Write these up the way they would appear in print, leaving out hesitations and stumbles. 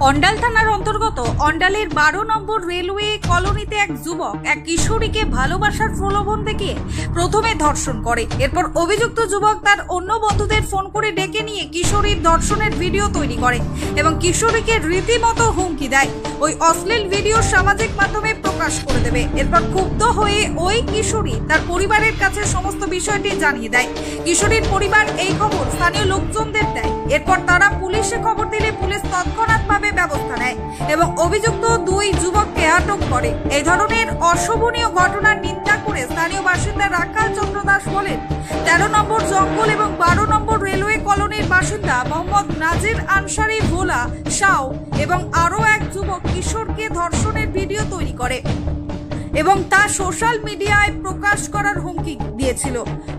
অন্ডাল থানার অন্তর্গত অন্ডালের 12 নম্বর রেলওয়ে কলোনিতে এক যুবক এক কিশোরীকে ভালোবাসার প্রলোভন দেখিয়ে প্রথমে ধর্ষণ করে। এরপর অভিযুক্ত যুবক তার অন্য বন্ধুদের ফোন করে ডেকে নিয়ে কিশোরীর ধর্ষণের ভিডিও তৈরি করে এবং কিশোরীকে রীতিমতো হুমকি দেয়। ওই অশ্লীল ভিডিও সামাজিক মাধ্যমে প্রকাশ করে দেবে। এরপর ক্ষুব্ধ হয়ে ওই কিশোরী তার পরিবারের কাছে সমস্ত বিষয়টি জানিয়ে দেয়। কিশোরীর পরিবার এই খবর স্থানীয় লোকজনদের দেয়। এরপর তারা পুলিশে খবর দিলে পুলিশ তৎক্ষণাৎভাবে ব্যবস্থা নেয় এবং অভিযুক্ত দুই যুবককে আটক করে। এই ধরনের অশোভনীয় ঘটনার নিন্দা করে স্থানীয় বাসিন্দা রাখাল চন্দ্র দাস বলেন, 13 নম্বর জঙ্গল এবং 12 নম্বর রেলওয়ে কলোনির বাসিন্দা মোহাম্মদ নাজির আনসারি ভোলা শাও এবং আরও এক যুবক কিশোরকে ধর্ষণের ভিডিও তৈরি করে এবং তা সোশ্যাল মিডিয়ায় প্রকাশ করার হুমকি দিয়েছিল।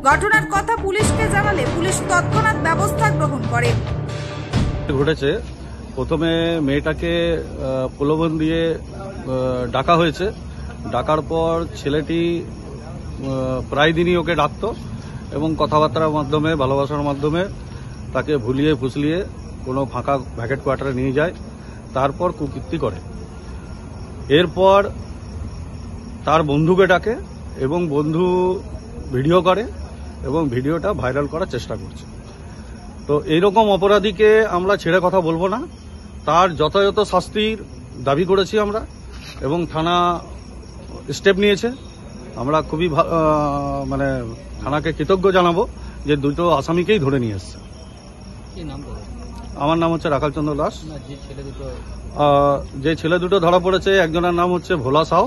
ঘটনার কথা পুলিশকে জানালে পুলিশ তৎক্ষণাৎ ব্যবস্থা গ্রহণ করে। ঘটেছে, প্রথমে মেয়েটাকে প্রলোভন দিয়ে ডাকা হয়েছে। ডাকার পর ছেলেটি প্রায় দিনই ওকে ডাকতো এবং কথাবার্তার মাধ্যমে, ভালোবাসার মাধ্যমে তাকে ভুলিয়ে ফুসলিয়ে কোনো ফাঁকা ভ্যাকেট কোয়ার্টারে নিয়ে যায়, তারপর কুকীর্তি করে। এরপর তার বন্ধুকে ডাকে এবং বন্ধু ভিডিও করে এবং ভিডিওটা ভাইরাল করার চেষ্টা করছে। তো এইরকম অপরাধীকে আমরা ছেড়ে কথা বলবো না, তার যথাযথ শাস্তির দাবি করেছি আমরা এবং থানা স্টেপ নিয়েছে। আমরা খুবই মানে থানাকে কৃতজ্ঞ জানাবো যে দুটো আসামিকেই ধরে নিয়ে এসছে। আমার নাম হচ্ছে রাখাল চন্দ্র দাস। যে ছেলে দুটো ধরা পড়েছে, একজনের নাম হচ্ছে ভোলা সাউ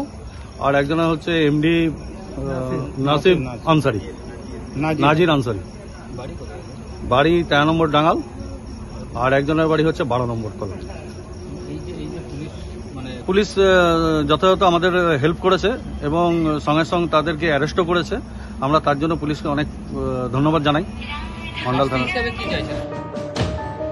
আর একজনের হচ্ছে এমডি নাসির আনসারি, নাজির আনসারি। বাড়ি 13 নম্বর ডাঙ্গাল আর একজনের বাড়ি হচ্ছে 12 নম্বর কলোনি। পুলিশ যথাযথ আমাদের হেল্প করেছে এবং সঙ্গে সঙ্গে তাদেরকে অ্যারেস্টও করেছে। আমরা তার জন্য পুলিশকে অনেক ধন্যবাদ জানাই। অন্ডাল থানা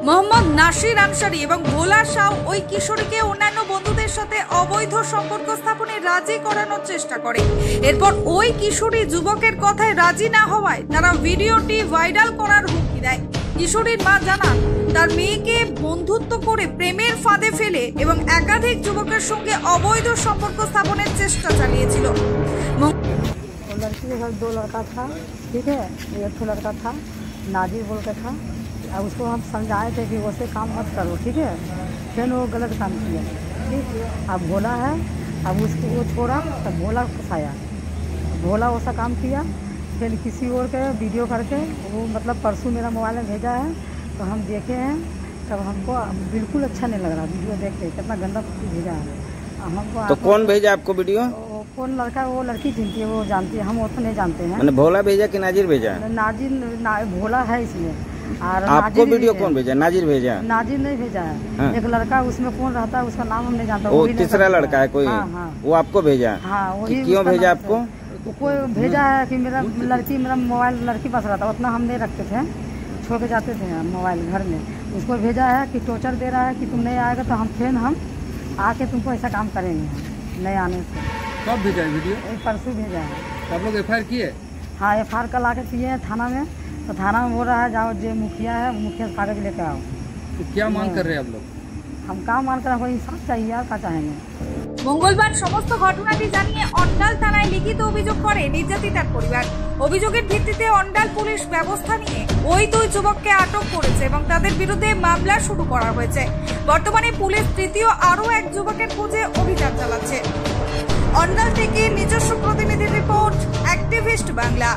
মোহাম্মদ নাসির আনসারি এবং ভোলা শাহ ওই কিশোরীকে অন্যান্য বন্ধুদের সাথে অবৈধ সম্পর্ক স্থাপনে রাজি করানোর চেষ্টা করে। এরপর ওই কিশোরী যুবকের কথায় রাজি না হওয়ায় তারা ভিডিওটি ভাইরাল করার হুমকি দেয়। কিশোরীর মা জানান, তার মেয়েকে বন্ধুত্ব করে প্রেমের ফাঁদে ফেলে এবং একাধিক যুবকের সঙ্গে অবৈধ সম্পর্ক স্থাপনের চেষ্টা চালিয়েছিল। लड़की के घर 2 लड़का था, ठीक है, एक तो लड़का था नाजिर बोल के था। अब उसको हम समझाए थे कि वैसे काम मत करो, ठीक है, फिर वो गलत काम किया। ठीक, अब भोला है, अब उसको वो छोड़ा तब भोला फंसाया। भोला वैसा काम किया, फिर किसी और के वीडियो करके वो मतलब परसों मेरा मोबाइल में भेजा है तो हम देखे हैं, तब हमको बिल्कुल अच्छा नहीं लग रहा वीडियो देख के, कितना गंदा भेजा है हमको। तो कौन भेजा आपको वीडियो? कौन लड़का, वो लड़की चिंती है, वो जानती है, हम वो तो नहीं जानते हैं। मैंने भोला भेजा कि नाजिर भेजा? नाजिर भोला है इसमें। और आपको वीडियो कौन भेजा? नाजिर भेजा? नाजिर नहीं भेजा है। हाँ। एक लड़का उसमें कौन रहता है उसका नाम हम नहीं जानता। वो तीसरा लड़का है कोई? हाँ, हाँ। वो आपको भेजा? हाँ, वही। क्यों भेजा आपको? कोई भेजा है कि मेरा मोबाइल लड़की पास रहता, उतना हम नहीं रखते थे, छोड़ के जाते थे मोबाइल घर में। उसको भेजा है कि टॉर्चर दे रहा है कि तुम नहीं आएगा तो हम आके तुमको ऐसा काम करेंगे नहीं आने से। कब भेजा है वीडियो? परसों भेजा है। आप लोग FIR किए? हाँ, FIR कल आके किए हैं थाना में। तो थाना में बोल रहा है जाओ, जो मुखिया है मुखिया से कागज लेकर आओ। तो क्या मांग कर रहे हैं आप लोग? हम काम मान कर हमको इंसाफ चाहिए, यार क्या चाहेंगे। মঙ্গলবার সমস্ত ঘটনাটি জানিয়ে অন্ডাল থানায় লিখিত অভিযোগ করে নির্যাতিতার পরিবার। অভিযোগের ভিত্তিতে অন্ডাল পুলিশ ব্যবস্থা নিয়ে ওই দুই যুবককে আটক করেছে এবং তাদের বিরুদ্ধে মামলা শুরু করা হয়েছে। বর্তমানে পুলিশ তৃতীয় আরও এক যুবকের খোঁজে অভিযান চালাচ্ছে। অন্ডাল থেকে নিজস্ব প্রতিনিধির রিপোর্ট, অ্যাক্টিভিস্ট বাংলা।